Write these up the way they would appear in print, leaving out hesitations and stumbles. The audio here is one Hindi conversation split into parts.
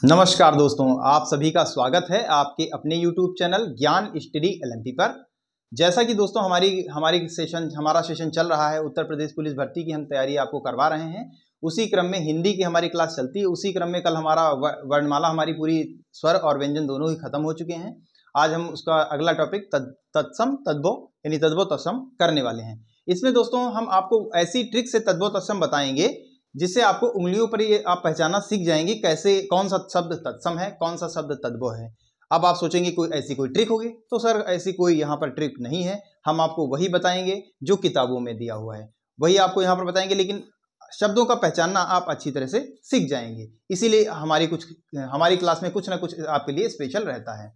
नमस्कार दोस्तों, आप सभी का स्वागत है आपके अपने YouTube चैनल ज्ञान स्टडी LMP पर। जैसा कि दोस्तों हमारा सेशन चल रहा है, उत्तर प्रदेश पुलिस भर्ती की हम तैयारी आपको करवा रहे हैं। उसी क्रम में हिंदी की हमारी क्लास चलती है। उसी क्रम में कल हमारा वर्णमाला हमारी पूरी स्वर और व्यंजन दोनों ही खत्म हो चुके हैं। आज हम उसका अगला टॉपिक तत्सम तद्भव यानी तद्भव तत्सम करने वाले हैं। इसमें दोस्तों हम आपको ऐसी ट्रिक से तद्भव तत्सम बताएंगे जिससे आपको उंगलियों पर ये आप पहचानना सीख जाएंगे कैसे कौन सा शब्द तत्सम है, कौन सा शब्द तद्भव है। अब आप सोचेंगे कोई ट्रिक होगी, तो सर ऐसी कोई यहाँ पर ट्रिक नहीं है। हम आपको वही बताएंगे जो किताबों में दिया हुआ है, वही आपको यहाँ पर बताएंगे, लेकिन शब्दों का पहचानना आप अच्छी तरह से सीख जाएंगे। इसीलिए हमारी क्लास में कुछ ना कुछ आपके लिए स्पेशल रहता है।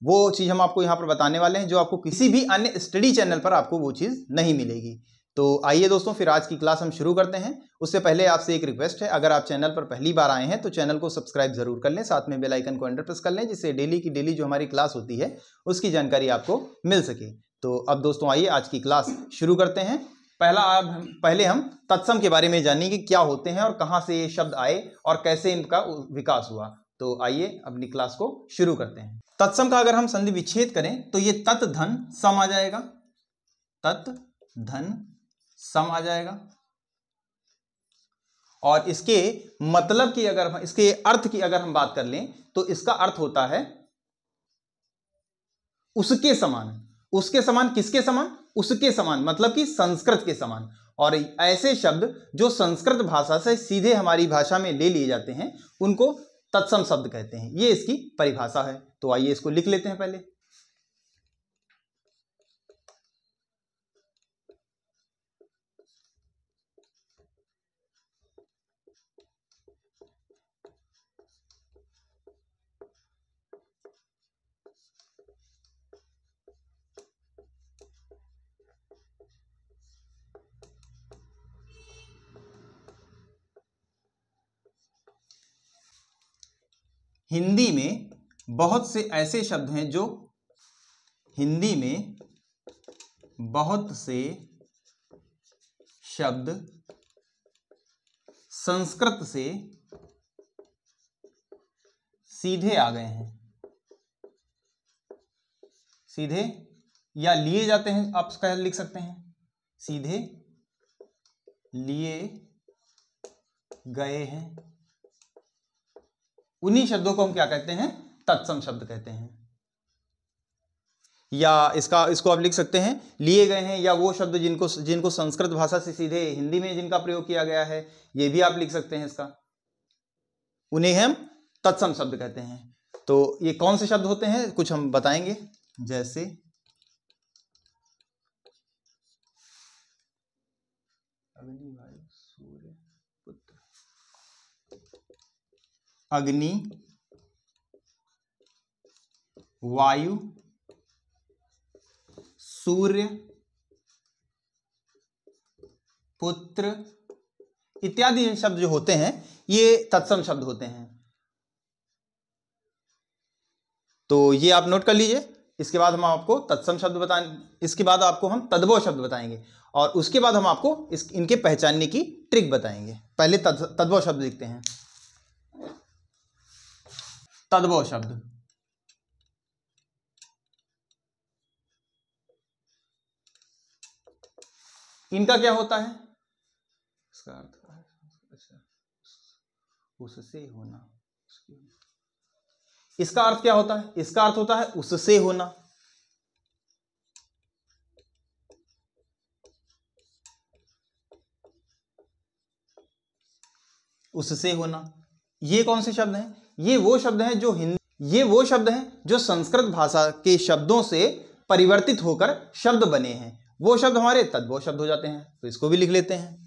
वो चीज़ हम आपको यहाँ पर बताने वाले हैं जो आपको किसी भी अन्य स्टडी चैनल पर आपको वो चीज़ नहीं मिलेगी। तो आइए दोस्तों, फिर आज की क्लास हम शुरू करते हैं। उससे पहले आपसे एक रिक्वेस्ट है, अगर आप चैनल पर पहली बार आए हैं तो चैनल को सब्सक्राइब जरूर कर लें, साथ में बेल आइकन को एंटर प्रेस कर लें, जिससे डेली की डेली जो हमारी क्लास होती है उसकी जानकारी आपको मिल सके। तो अब दोस्तों आइए आज की क्लास शुरू करते हैं। पहले हम तत्सम के बारे में जानेंगे, क्या होते हैं और कहाँ से ये शब्द आए और कैसे इनका विकास हुआ। तो आइए अपनी क्लास को शुरू करते हैं। तत्सम का अगर हम संधि विच्छेद करें तो ये तत् धन सम आ जाएगा, तत् धन सम आ जाएगा। और इसके मतलब की इसके अर्थ की अगर हम बात कर लें तो इसका अर्थ होता है उसके समान। उसके समान किसके समान? उसके समान, मतलब कि संस्कृत के समान। और ऐसे शब्द जो संस्कृत भाषा से सीधे हमारी भाषा में ले लिए जाते हैं उनको तत्सम शब्द कहते हैं। ये इसकी परिभाषा है। तो आइए इसको लिख लेते हैं पहले। हिंदी में बहुत से ऐसे शब्द हैं जो हिंदी में बहुत से शब्द संस्कृत से सीधे आ गए हैं। सीधे या लिए जाते हैं, आप कह लिख सकते हैं, सीधे लिए गए हैं। उन्हीं शब्दों को हम क्या कहते हैं? तत्सम शब्द कहते हैं। या इसको आप लिख सकते हैं लिए गए हैं, या वो शब्द जिनको संस्कृत भाषा से सीधे हिंदी में जिनका प्रयोग किया गया है, ये भी आप लिख सकते हैं इसका। उन्हें हम तत्सम शब्द कहते हैं। तो ये कौन से शब्द होते हैं कुछ हम बताएंगे, जैसे अग्नि, वायु, सूर्य, पुत्र। अग्नि, वायु, सूर्य, पुत्र इत्यादि शब्द जो होते हैं ये तत्सम शब्द होते हैं। तो ये आप नोट कर लीजिए। इसके बाद हम आपको तत्सम शब्द इसके बाद आपको हम तद्भव शब्द बताएंगे, और उसके बाद हम आपको इनके पहचानने की ट्रिक बताएंगे। पहले तद्भव शब्द लिखते हैं। तद्भव शब्द, इनका क्या होता है? इसका अर्थ अच्छा, उससे होना। इसका अर्थ क्या होता है? इसका अर्थ होता है उससे होना। उससे होना। ये कौन से शब्द हैं? ये वो शब्द हैं जो संस्कृत भाषा के शब्दों से परिवर्तित होकर शब्द बने हैं। वो शब्द हमारे तद्भव शब्द हो जाते हैं। तो इसको भी लिख लेते हैं।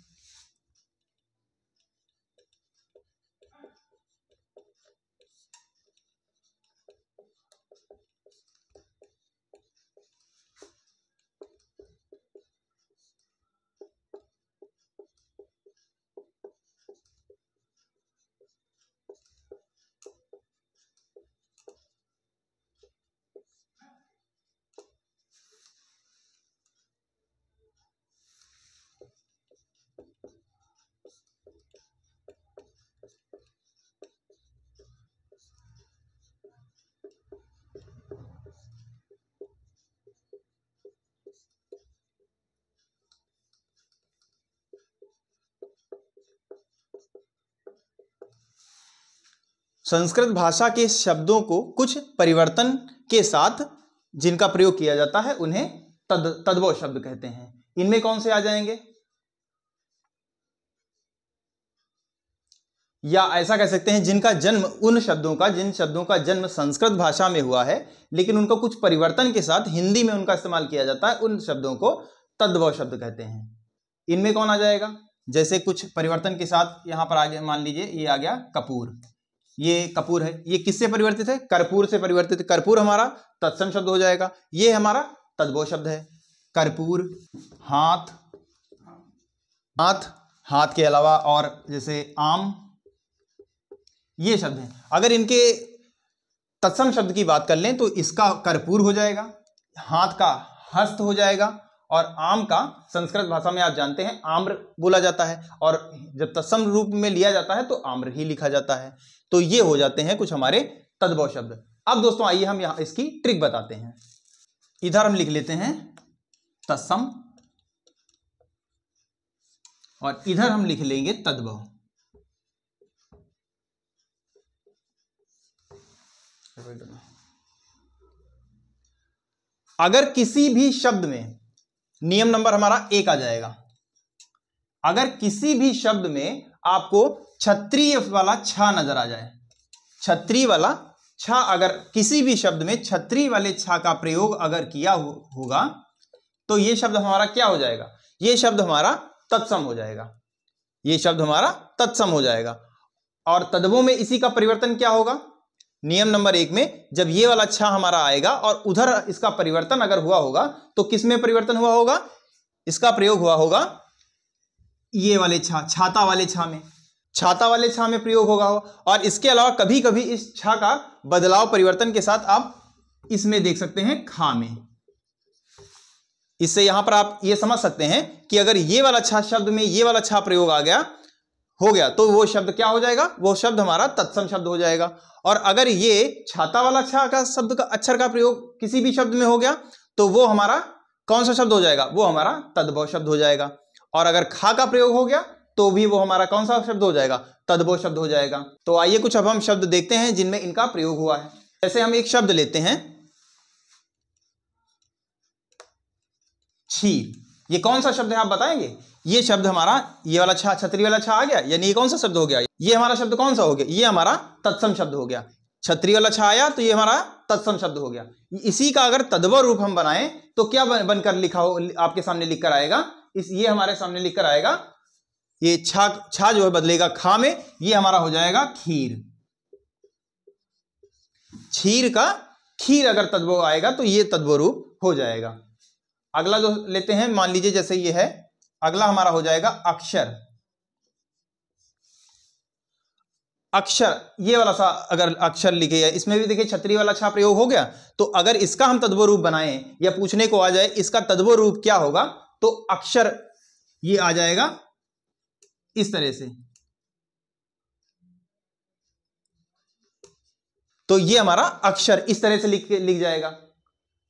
संस्कृत भाषा के शब्दों को कुछ परिवर्तन के साथ जिनका प्रयोग किया जाता है उन्हें तद्भव शब्द कहते हैं। इनमें कौन से आ जाएंगे? या ऐसा कह सकते हैं जिनका जन्म जिन शब्दों का जन्म संस्कृत भाषा में हुआ है लेकिन उनका कुछ परिवर्तन के साथ हिंदी में उनका इस्तेमाल किया जाता है, उन शब्दों को तद्भव शब्द कहते हैं। इनमें कौन आ जाएगा? जैसे कुछ परिवर्तन के साथ यहां पर आगे मान लीजिए ये आ गया कपूर। ये कपूर है, ये किससे परिवर्तित है? कर्पूर से परिवर्तित। कर्पूर हमारा तत्सम शब्द हो जाएगा, ये हमारा तद्भव शब्द है। कर्पूर, हाथ, हाथ के अलावा और जैसे आम, ये शब्द हैं। अगर इनके तत्सम शब्द की बात कर लें तो इसका कर्पूर हो जाएगा, हाथ का हस्त हो जाएगा और आम का संस्कृत भाषा में आप जानते हैं आम्र बोला जाता है, और जब तत्सम रूप में लिया जाता है तो आम्र ही लिखा जाता है। तो ये हो जाते हैं कुछ हमारे तद्भव शब्द। अब दोस्तों आइए हम यहां इसकी ट्रिक बताते हैं। इधर हम लिख लेते हैं तत्सम और इधर हम लिख लेंगे तद्भव। अगर किसी भी शब्द में, नियम नंबर हमारा 1 आ जाएगा, अगर किसी भी शब्द में आपको क्षत्रिय वाला छा नजर आ जाए, क्षत्रिय वाला छा, अगर किसी भी शब्द में क्षत्रिय वाले छा का प्रयोग अगर किया होगा तो यह शब्द हमारा क्या हो जाएगा? यह शब्द हमारा तत्सम हो जाएगा, यह शब्द हमारा तत्सम हो जाएगा। और तद्भव में इसी का परिवर्तन क्या होगा? नियम नंबर 1 में जब ये वाला छा हमारा आएगा और उधर इसका परिवर्तन अगर हुआ होगा तो किस में परिवर्तन हुआ होगा? इसका प्रयोग हुआ होगा ये वाले छा, छाता वाले छा में, छाता वाले छा में प्रयोग होगा। और इसके अलावा कभी कभी इस छा का बदलाव परिवर्तन के साथ आप इसमें देख सकते हैं खा में। इससे यहां पर आप ये समझ सकते हैं कि अगर ये वाला छा शब्द में ये वाला छा प्रयोग हो गया तो वो शब्द क्या हो जाएगा? वो शब्द हमारा तत्सम शब्द हो जाएगा। और अगर ये छाता वाला छा का शब्द का अक्षर का प्रयोग किसी भी शब्द में हो गया तो वो हमारा कौन सा शब्द हो जाएगा? वो हमारा तद्भव शब्द हो जाएगा। और अगर खा का प्रयोग हो गया तो भी वो हमारा कौन सा शब्द हो जाएगा? तद्भव शब्द हो जाएगा। तो आइए कुछ अब हम शब्द देखते हैं जिनमें इनका प्रयोग हुआ है। जैसे हम एक शब्द लेते हैं क्षीर। ये कौन सा शब्द है आप बताएंगे? ये शब्द हमारा, ये वाला छा, छतरी वाला छा आ गया, यानी ये कौन सा शब्द हो गया? ये हमारा शब्द कौन सा हो गया? ये हमारा तत्सम शब्द हो गया। छतरी वाला छा आया तो ये हमारा तत्सम शब्द हो गया। इसी का अगर तद्भव रूप हम बनाएं तो क्या बनकर लिखा हो, आपके सामने लिख कर आएगा? ये हमारे सामने लिख कर आएगा, ये छा जो है बदलेगा खा में, ये हमारा हो जाएगा खीर। क्षीर का खीर अगर तद्भव आएगा तो ये तद्भव रूप हो जाएगा। अगला जो लेते हैं, मान लीजिए जैसे ये है, अगला हमारा हो जाएगा अक्षर। अक्षर, ये वाला सा अगर अक्षर लिखे, इसमें भी देखिए छतरी वाला छा प्रयोग हो गया। तो अगर इसका हम तद्भव रूप बनाएं या पूछने को आ जाए इसका तद्भव रूप क्या होगा, तो अक्षर ये आ जाएगा इस तरह से। तो ये हमारा अक्षर इस तरह से लिख जाएगा।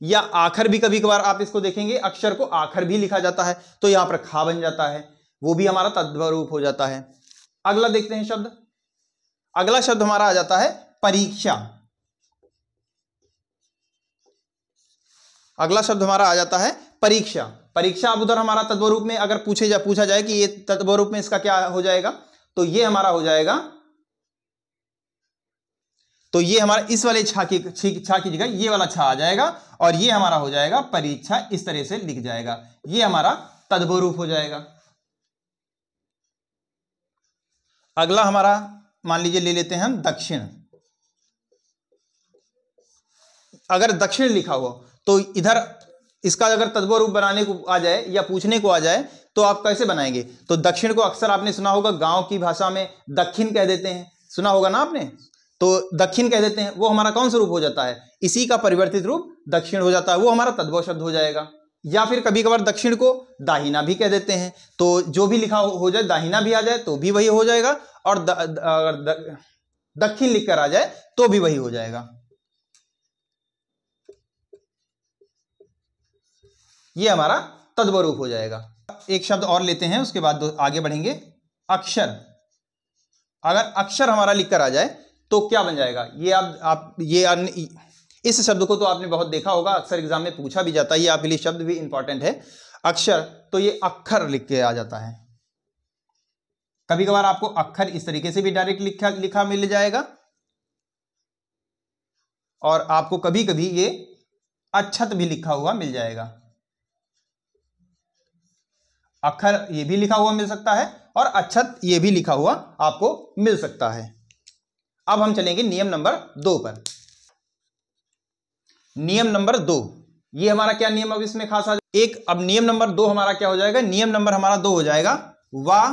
या आखर भी कभी कभार आप इसको देखेंगे, अक्षर को आखर भी लिखा जाता है, तो यहां पर खा बन जाता है, वो भी हमारा तद्भव रूप हो जाता है। अगला देखते हैं शब्द। अगला शब्द हमारा आ जाता है परीक्षा। अगला शब्द हमारा आ जाता है परीक्षा। परीक्षा अब उधर हमारा तद्भव रूप में अगर पूछा जाए कि ये तद्भव रूप में इसका क्या हो जाएगा, तो ये हमारा हो जाएगा, तो ये हमारा इस वाले छा की जगह ये वाला छा आ जाएगा और ये हमारा हो जाएगा परीक्षा, इस तरह से लिख जाएगा। ये हमारा तद्भव रूप हो जाएगा। अगला हमारा मान लीजिए ले लेते हैं हम दक्षिण। अगर दक्षिण लिखा हो तो इधर इसका अगर तद्भव रूप बनाने को आ जाए या पूछने को आ जाए तो आप कैसे बनाएंगे? तो दक्षिण को अक्सर आपने सुना होगा, गांव की भाषा में दक्षिण कह देते हैं, सुना होगा ना आपने, तो दक्षिण कह देते हैं। वो हमारा कौन सा रूप हो जाता है? इसी का परिवर्तित रूप दक्षिण हो जाता है, वो हमारा तद्भव शब्द हो जाएगा। या फिर कभी कभार दक्षिण को दाहिना भी कह देते हैं, तो जो भी लिखा हो जाए दाहिना भी आ जाए तो भी वही हो जाएगा, और दक्षिण लिखकर आ जाए तो भी वही हो जाएगा। ये हमारा तद्भव रूप हो जाएगा। एक शब्द और लेते हैं, उसके बाद आगे बढ़ेंगे। अक्षर। अगर अक्षर हमारा लिखकर आ जाए तो क्या बन जाएगा, ये आप ये इस शब्द को तो आपने बहुत देखा होगा, अक्सर एग्जाम में पूछा भी जाता है, ये आपके लिए शब्द भी इंपॉर्टेंट है। अक्षर, तो ये अक्षर लिख के आ जाता है। कभी कभार आपको अक्षर इस तरीके से भी डायरेक्ट लिखा मिल जाएगा, और आपको कभी कभी ये अक्षत भी लिखा हुआ मिल जाएगा। अक्षर ये भी लिखा हुआ मिल सकता है और अक्षत ये भी लिखा हुआ आपको मिल सकता है। अब हम चलेंगे नियम नंबर 2 पर। नियम नंबर 2, ये हमारा क्या नियम अब इसमें खास आ एक, अब नियम नंबर 2 हमारा क्या हो जाएगा, नियम नंबर हमारा 2 हो जाएगा वा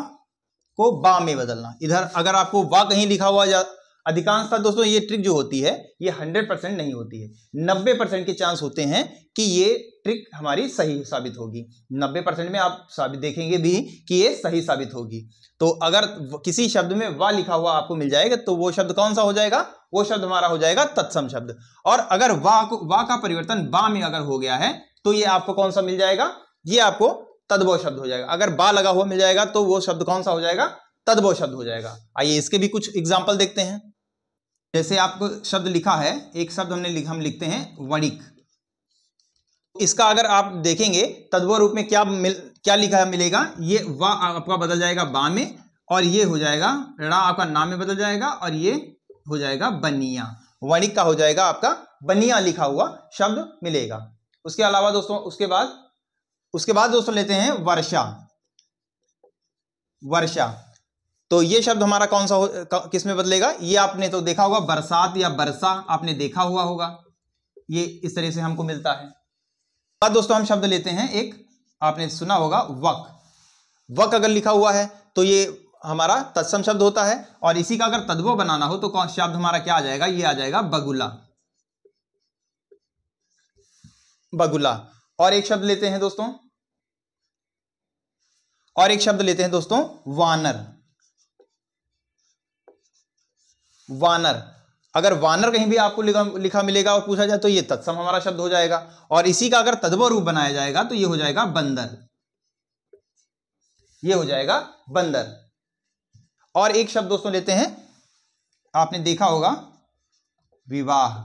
को बा में बदलना। इधर अगर आपको वा कहीं लिखा हुआ, अधिकांशतः दोस्तों ये ट्रिक जो होती है ये 100% नहीं होती है, 90% के चांस होते हैं कि ये ट्रिक हमारी सही साबित होगी। 90% में आप साबित देखेंगे भी कि ये सही साबित होगी। तो अगर किसी शब्द में वा लिखा हुआ आपको मिल जाएगा तो वो शब्द कौन सा हो जाएगा, वो शब्द हमारा हो जाएगा तत्सम शब्द। और अगर वा का परिवर्तन बा में अगर हो गया है तो ये आपको कौन सा मिल जाएगा, ये आपको तद्भव शब्द हो जाएगा। अगर बा लगा हुआ मिल जाएगा तो वो शब्द कौन सा हो जाएगा, तद्भव शब्द हो जाएगा। आइए इसके भी कुछ एग्जाम्पल देखते हैं। जैसे आपको शब्द लिखा है, एक शब्द हम लिखते हैं वणिक। इसका अगर आप देखेंगे तद्भव रूप में क्या लिखा मिलेगा, ये वा आपका बदल जाएगा बा में, और ये हो जाएगा रा आपका नाम में बदल जाएगा, और ये हो जाएगा बनिया। वणिक का हो जाएगा आपका बनिया लिखा हुआ शब्द मिलेगा। उसके अलावा दोस्तों उसके बाद दोस्तों लेते हैं वर्षा। वर्षा, तो ये शब्द हमारा कौन सा किस में बदलेगा, ये आपने तो देखा होगा बरसात या वर्षा आपने देखा हुआ होगा, ये इस तरह से हमको मिलता है। बाद दोस्तों हम शब्द लेते हैं एक, आपने सुना होगा वक। वक अगर लिखा हुआ है तो ये हमारा तत्सम शब्द होता है, और इसी का अगर तद्भव बनाना हो तो कौन शब्द हमारा क्या आ जाएगा, ये आ जाएगा बगुला। बगुला। और एक शब्द लेते हैं दोस्तों, वानर। वानर, अगर वानर कहीं भी आपको लिखा मिलेगा और पूछा जाए तो ये तत्सम हमारा शब्द हो जाएगा, और इसी का अगर तद्भव रूप बनाया जाएगा तो ये हो जाएगा बंदर। ये हो जाएगा बंदर। और एक शब्द दोस्तों लेते हैं, आपने देखा होगा विवाह।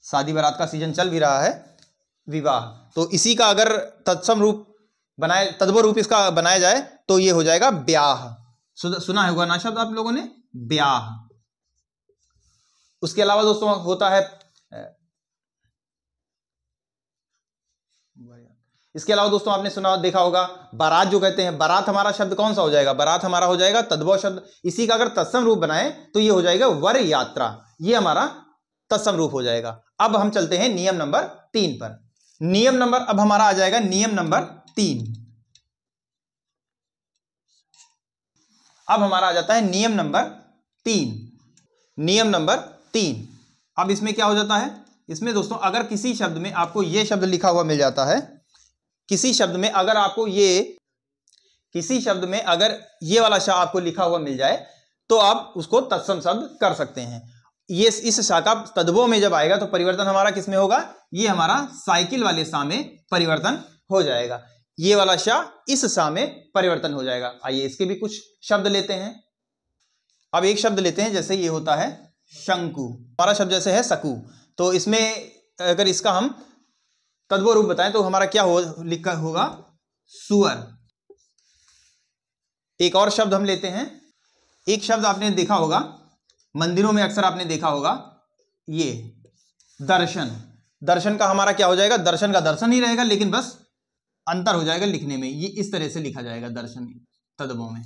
शादी बारात का सीजन चल भी रहा है, विवाह, तो इसी का अगर तत्सम रूप तद्भव रूप इसका बनाया जाए तो ये हो जाएगा ब्याह। सुना होगा ना शब्द आप लोगों ने, ब्याह। उसके अलावा दोस्तों होता है, इसके अलावा दोस्तों आपने सुना देखा होगा बारात जो कहते हैं। बारात हमारा शब्द कौन सा हो जाएगा, बारात हमारा हो जाएगा तद्भव शब्द। इसी का अगर तत्सम रूप बनाए तो ये हो जाएगा वर यात्रा, ये हमारा तत्सम रूप हो जाएगा। अब हम चलते हैं नियम नंबर 3 पर। नियम नंबर अब हमारा आ जाएगा नियम नंबर 3। अब हमारा आ जाता है नियम नंबर 3। नियम नंबर 3, अब इसमें क्या हो जाता है, इसमें दोस्तों अगर किसी शब्द में आपको ये शब्द लिखा हुआ मिल जाता है, किसी शब्द में अगर ये वाला शब्द आपको लिखा हुआ मिल जाए तो आप उसको तत्सम शब्द कर सकते हैं। ये इस शाखा तद्भव में जब आएगा तो परिवर्तन हमारा किस में होगा, ये हमारा साइकिल वाले सा में परिवर्तन हो जाएगा। ये वाला शा इस सा में परिवर्तन हो जाएगा। आइए इसके भी कुछ शब्द लेते हैं। अब एक शब्द लेते हैं, जैसे ये होता है शंकु। हमारा शब्द जैसे है सकु, तो इसमें अगर इसका हम तद्भव रूप बताएं तो हमारा क्या लिखा होगा, सुअर। एक और शब्द हम लेते हैं, एक शब्द आपने देखा होगा मंदिरों में अक्सर आपने देखा होगा, ये दर्शन। दर्शन का हमारा क्या हो जाएगा, दर्शन का दर्शन ही रहेगा, लेकिन बस अंतर हो जाएगा लिखने में। ये इस तरह से लिखा जाएगा दर्शन तद्भव में,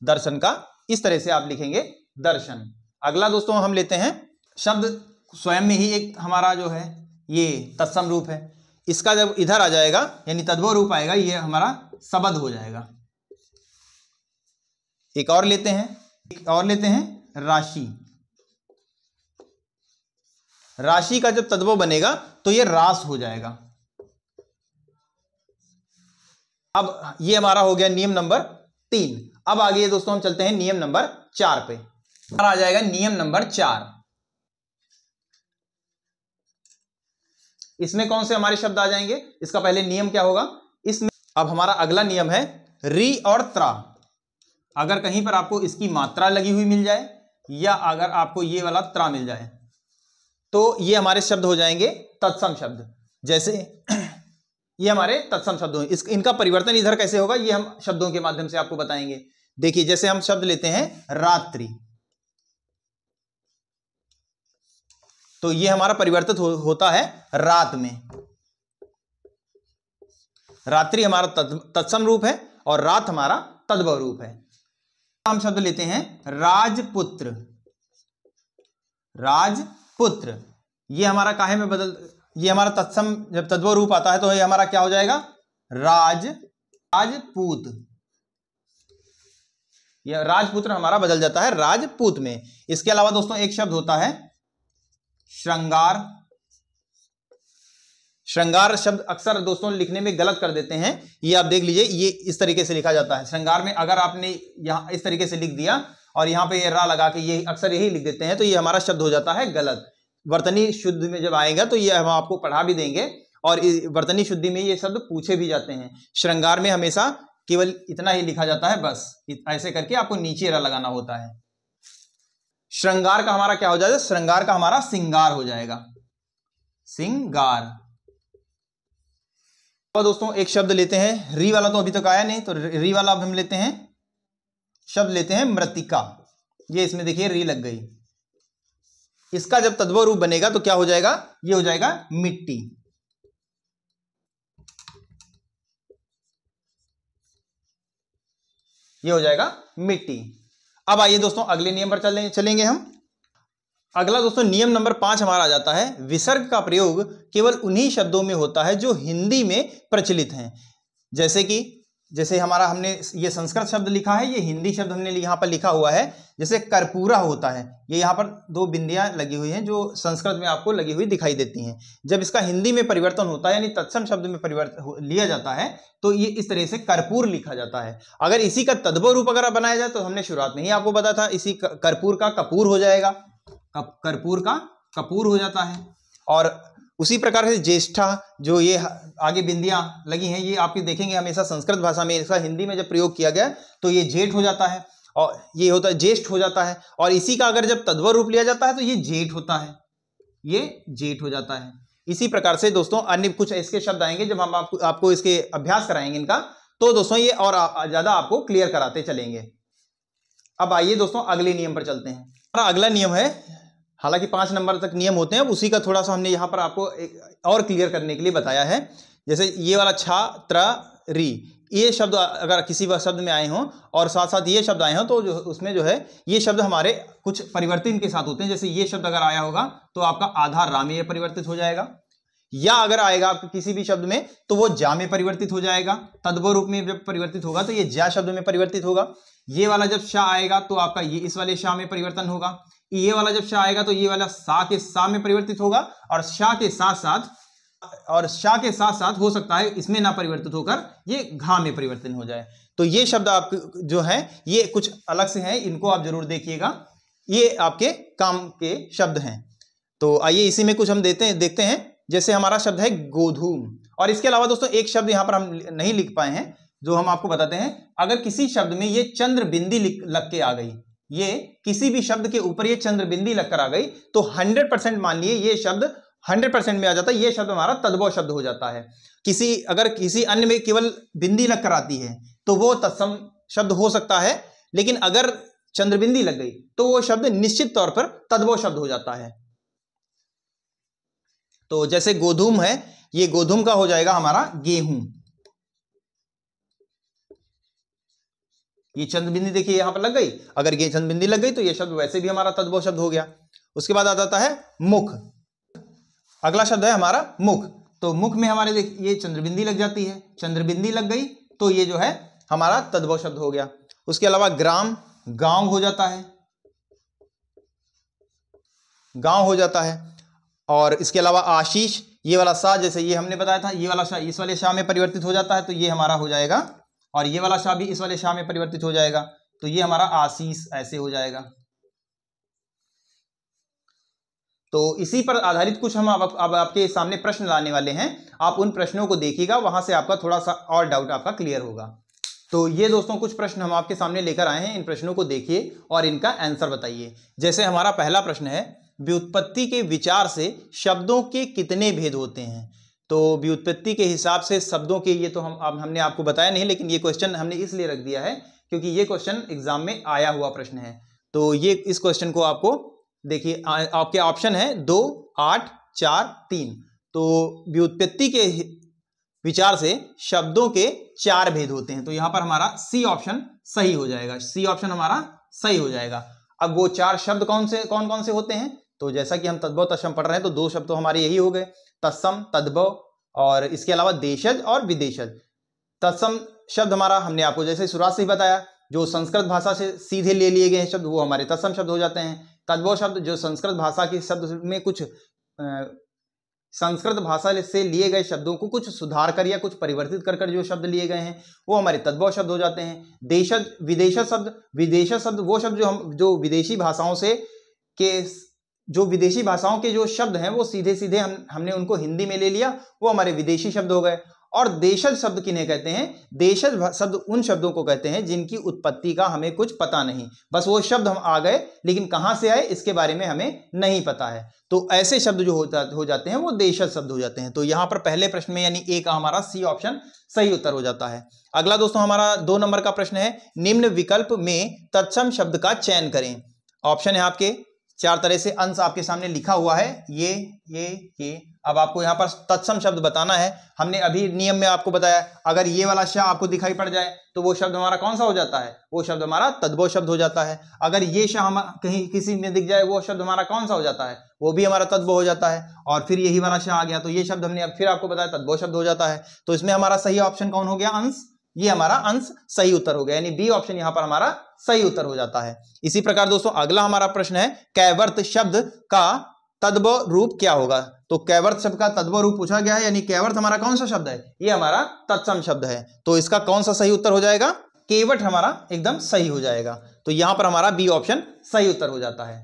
दर्शन का इस तरह से आप लिखेंगे दर्शन। अगला दोस्तों हम लेते हैं शब्द स्वयं में ही एक हमारा जो है ये तत्सम रूप है, इसका जब इधर आ जाएगा यानी तद्भव रूप आएगा, ये हमारा शब्द हो जाएगा। एक और लेते हैं राशि। राशि का जब तद्भव बनेगा तो ये रास हो जाएगा। अब ये हमारा हो गया नियम नंबर 3। अब आगे दोस्तों हम चलते हैं नियम नंबर 4 पे। आ जाएगा नियम नंबर 4। इसमें कौन से हमारे शब्द आ जाएंगे, इसका पहले नियम क्या होगा, इसमें अब हमारा अगला नियम है री और त्रा। अगर कहीं पर आपको इसकी मात्रा लगी हुई मिल जाए या अगर आपको ये वाला त्रा मिल जाए तो ये हमारे शब्द हो जाएंगे तत्सम शब्द। जैसे ये हमारे तत्सम शब्द हैं, इनका परिवर्तन इधर कैसे होगा ये हम शब्दों के माध्यम से आपको बताएंगे। देखिए जैसे हम शब्द लेते हैं रात्रि, तो ये हमारा परिवर्तित होता है रात में। रात्रि हमारा तत्सम रूप है और रात हमारा तद्भव रूप है। हम शब्द लेते हैं राजपुत्र। राजपुत्र ये हमारा काहे में ये हमारा तत्सम जब तद्भव रूप आता है तो ये हमारा क्या हो जाएगा राजपूत। ये राजपुत्र हमारा बदल जाता है राजपूत में। इसके अलावा दोस्तों एक शब्द होता है श्रृंगार। श्रृंगार शब्द अक्सर दोस्तों लिखने में गलत कर देते हैं, ये आप देख लीजिए, ये इस तरीके से लिखा जाता है। श्रृंगार में अगर आपने यहां इस तरीके से लिख दिया और यहां पे ये रा लगा के ये अक्सर यही लिख देते हैं तो ये हमारा शब्द हो जाता है गलत। वर्तनी शुद्ध में जब आएगा तो ये हम आपको पढ़ा भी देंगे और वर्तनी शुद्धि में ये शब्द पूछे भी जाते हैं। श्रृंगार में हमेशा केवल इतना ही लिखा जाता है, बस ऐसे करके आपको नीचे रा लगाना होता है। श्रृंगार का हमारा क्या हो जाएगा, श्रृंगार का हमारा सिंगार हो जाएगा, सिंगार। तो दोस्तों एक शब्द लेते हैं, री वाला तो अभी तक आया नहीं, तो री वाला अब हम लेते हैं, शब्द लेते हैं मृत्तिका। ये इसमें देखिए री लग गई। इसका जब तद्भव रूप बनेगा तो क्या हो जाएगा, ये हो जाएगा मिट्टी। ये हो जाएगा मिट्टी। अब आइए दोस्तों अगले नियम पर चलेंगे हम। अगला दोस्तों नियम नंबर 5 हमारा आ जाता है, विसर्ग का प्रयोग केवल उन्हीं शब्दों में होता है जो हिंदी में प्रचलित हैं। जैसे हमारा हमने ये संस्कृत शब्द लिखा है, ये हिंदी शब्द हमने यहाँ पर लिखा हुआ है। जैसे कर्पूरा होता है, ये यहाँ पर 2 बिंदियां लगी हुई हैं जो संस्कृत में आपको लगी हुई दिखाई देती हैं। जब इसका हिंदी में परिवर्तन होता है यानी तत्सम शब्द में परिवर्तन लिया जाता है तो ये इस तरह से कर्पूर लिखा जाता है। अगर इसी का तद्भव रूप अगर बनाया जाए तो हमने शुरुआत में ही आपको बताया था, इसी कर्पूर का कपूर हो जाएगा, कर्पूर का कपूर हो जाता है। और उसी प्रकार से ज्येष्ठा, जो ये आगे बिंदियां लगी हैं, ये आपके देखेंगे हमेशा संस्कृत भाषा में, इसका हिंदी में जब प्रयोग किया गया तो ये जेठ हो जाता है और ये होता है ज्येष्ठ हो जाता है। और इसी का अगर जब तद्भव रूप लिया जाता है तो ये जेठ होता है, ये जेठ हो जाता है। इसी प्रकार से दोस्तों अन्य कुछ इसके शब्द आएंगे जब हम आपको इसके अभ्यास कराएंगे इनका, तो दोस्तों ये और ज्यादा आपको क्लियर कराते चलेंगे। अब आइए दोस्तों अगले नियम पर चलते हैं। हमारा अगला नियम है, हालांकि 5 नंबर तक नियम होते हैं, अब उसी का थोड़ा सा हमने यहाँ पर आपको एक और क्लियर करने के लिए बताया है। जैसे ये वाला छा त्र री, ये शब्द अगर किसी शब्द में आए हों और साथ साथ ये शब्द आए हों तो उसमें जो है ये शब्द हमारे कुछ परिवर्तन के साथ होते हैं। जैसे ये शब्द अगर आया होगा तो आपका आधा रा में परिवर्तित हो जाएगा, या अगर आएगा आपके किसी भी शब्द में तो वो जा में परिवर्तित हो जाएगा। तद्भव रूप में जब परिवर्तित होगा तो ये जा शब्द में परिवर्तित होगा। ये वाला जब शाह आएगा तो आपका ये इस वाले शाह में परिवर्तन होगा। ये वाला जब शाह आएगा तो ये वाला सा के सा में परिवर्तित होगा, और शाह के साथ साथ हो सकता है इसमें ना परिवर्तित होकर ये घा में परिवर्तन हो जाए। तो ये शब्द आप जो है ये कुछ अलग से हैं, इनको आप जरूर देखिएगा, ये आपके काम के शब्द हैं। तो आइए इसी में कुछ हम देखते हैं। जैसे हमारा शब्द है गोधूम, और इसके अलावा दोस्तों एक शब्द यहाँ पर हम नहीं लिख पाए हैं जो हम आपको बताते हैं। अगर किसी शब्द में ये चंद्र बिंदी लग के आ गई, ये किसी भी शब्द के ऊपर ये चंद्र बिंदी लगकर आ गई तो 100% मान लिए ये शब्द 100% में आ जाता है, ये शब्द हमारा तद्भव शब्द हो जाता है। अगर किसी अन्य में केवल बिंदी लगकर आती है तो वो तत्सम शब्द हो सकता है, लेकिन अगर चंद्र बिंदी लग गई तो वो शब्द निश्चित तौर पर तद्भव शब्द हो जाता है। तो जैसे गोधूम है, ये गोधूम का हो जाएगा हमारा गेहूं। ये चंद्र बिंदी देखिए यहां पर लग गई, अगर ये चंद्र बिंदी लग गई तो ये शब्द वैसे भी हमारा तद्भव शब्द हो गया। उसके बाद आ जाता है मुख। अगला शब्द है हमारा मुख। तो मुख में हमारे ये चंद्र बिंदी लग जाती है, चंद्र बिंदी लग गई तो ये जो है हमारा तद्भव शब्द हो गया। उसके अलावा ग्राम, गांव हो जाता है, गांव हो जाता है। और इसके अलावा आशीष, ये वाला सा, जैसे ये हमने बताया था, ये वाला शाह इस वाले शाह में परिवर्तित हो जाता है तो ये हमारा हो जाएगा, और ये वाला शाह भी इस वाले शाह में परिवर्तित हो जाएगा तो ये हमारा आशीष ऐसे हो जाएगा। तो इसी पर आधारित कुछ हम अब आपके सामने प्रश्न लाने वाले हैं, आप उन प्रश्नों को देखिएगा, वहां से आपका थोड़ा सा और डाउट आपका क्लियर होगा। तो ये दोस्तों कुछ प्रश्न हम आपके सामने लेकर आए हैं, इन प्रश्नों को देखिए और इनका आंसर बताइए। जैसे हमारा पहला प्रश्न है, व्युत्पत्ति के विचार से शब्दों के कितने भेद होते हैं। तो व्युत्पत्ति के हिसाब से शब्दों के, ये तो हमने आपको बताया नहीं, लेकिन ये क्वेश्चन हमने इसलिए रख दिया है क्योंकि ये क्वेश्चन एग्जाम में आया हुआ प्रश्न है। तो ये इस क्वेश्चन को आपको देखिए, आपके ऑप्शन है 2, 8, 4, 3। तो व्युत्पत्ति के विचार से शब्दों के 4 भेद होते हैं। तो यहां पर हमारा सी ऑप्शन सही हो जाएगा, सी ऑप्शन हमारा सही हो जाएगा। अब वो 4 शब्द कौन कौन से होते हैं, तो जैसा कि हम तद्भव तत्सम पढ़ रहे हैं तो 2 शब्द तो हमारे यही हो गए, तत्सम तद्भव, और इसके अलावा देशज और विदेशज। तत्सम शब्द हमारा हमने आपको जैसे शुरुआत से ही बताया, जो संस्कृत भाषा से सीधे ले लिए गए शब्द वो हमारे तत्सम शब्द हो जाते हैं। तद्भव शब्द जो संस्कृत भाषा के शब्द में कुछ संस्कृत भाषा से लिए गए शब्दों को कुछ सुधार कर या कुछ परिवर्तित कर जो शब्द लिए गए हैं वो हमारे तद्भव शब्द हो जाते हैं। देशज विदेशज शब्द वो शब्द जो विदेशी भाषाओं से के जो विदेशी भाषाओं के जो शब्द हैं वो सीधे सीधे हमने उनको हिंदी में ले लिया, वो हमारे विदेशी शब्द हो गए। और देशज शब्द किन्हें कहते हैं, देशज शब्द उन शब्दों को कहते हैं जिनकी उत्पत्ति का हमें कुछ पता नहीं, बस वो शब्द हम आ गए लेकिन कहां से आए इसके बारे में हमें नहीं पता है। तो ऐसे शब्द जो हो जाते हैं वो देशज शब्द हो जाते हैं। तो यहां पर पहले प्रश्न में यानी ए का हमारा सी ऑप्शन सही उत्तर हो जाता है। अगला दोस्तों हमारा 2 नंबर का प्रश्न है, निम्न विकल्प में तत्सम शब्द का चयन करें। ऑप्शन है आपके 4 तरह से, अंश आपके सामने लिखा हुआ है, ये। अब आपको यहाँ पर तत्सम शब्द बताना है। हमने अभी नियम में आपको बताया, अगर ये वाला श आपको दिखाई पड़ जाए तो वो शब्द हमारा कौन सा हो जाता है, वो शब्द हमारा तद्भव शब्द हो जाता है। अगर ये श हम कहीं किसी में दिख जाए वो शब्द हमारा कौन सा हो जाता है, वो भी हमारा तद्भव हो जाता है। और फिर यही वाला श आ गया तो ये शब्द हमने अब फिर आपको बताया तद्भव शब्द हो जाता है। तो इसमें हमारा सही ऑप्शन कौन हो गया, अंश। ये हमारा अंश सही उत्तर हो गया, यानी बी ऑप्शन यहां पर हमारा सही उत्तर हो जाता है। इसी प्रकार दोस्तों अगला हमारा प्रश्न है, कैवर्त शब्द का तद्भव रूप क्या होगा। तो कैवर्त शब्द का तद्भव रूप पूछा गया है, यानी कैवर्त हमारा कौन सा शब्द है, ये हमारा तत्सम शब्द है। तो इसका कौन सा सही उत्तर हो जाएगा, केवट हमारा एकदम सही हो जाएगा। तो यहां पर हमारा बी ऑप्शन सही उत्तर हो जाता है।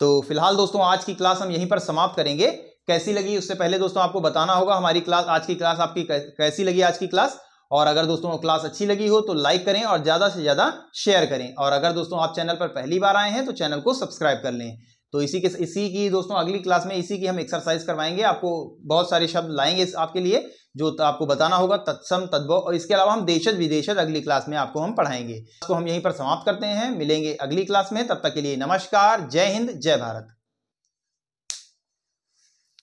तो फिलहाल दोस्तों आज की क्लास हम यहीं पर समाप्त करेंगे। कैसी लगी उससे पहले दोस्तों आपको बताना होगा हमारी क्लास, आज की क्लास आपकी कैसी लगी आज की क्लास। और अगर दोस्तों क्लास अच्छी लगी हो तो लाइक करें और ज़्यादा से ज़्यादा शेयर करें। और अगर दोस्तों आप चैनल पर पहली बार आए हैं तो चैनल को सब्सक्राइब कर लें। तो इसी की दोस्तों अगली क्लास में इसी की हम एक्सरसाइज करवाएंगे, आपको बहुत सारे शब्द लाएंगे आपके लिए जो आपको बताना होगा, तत्सम तद्भव, और इसके अलावा हम देशज विदेशज अगली क्लास में आपको हम पढ़ाएंगे। इसको हम यहीं पर समाप्त करते हैं, मिलेंगे अगली क्लास में। तब तक के लिए नमस्कार, जय हिंद, जय भारत।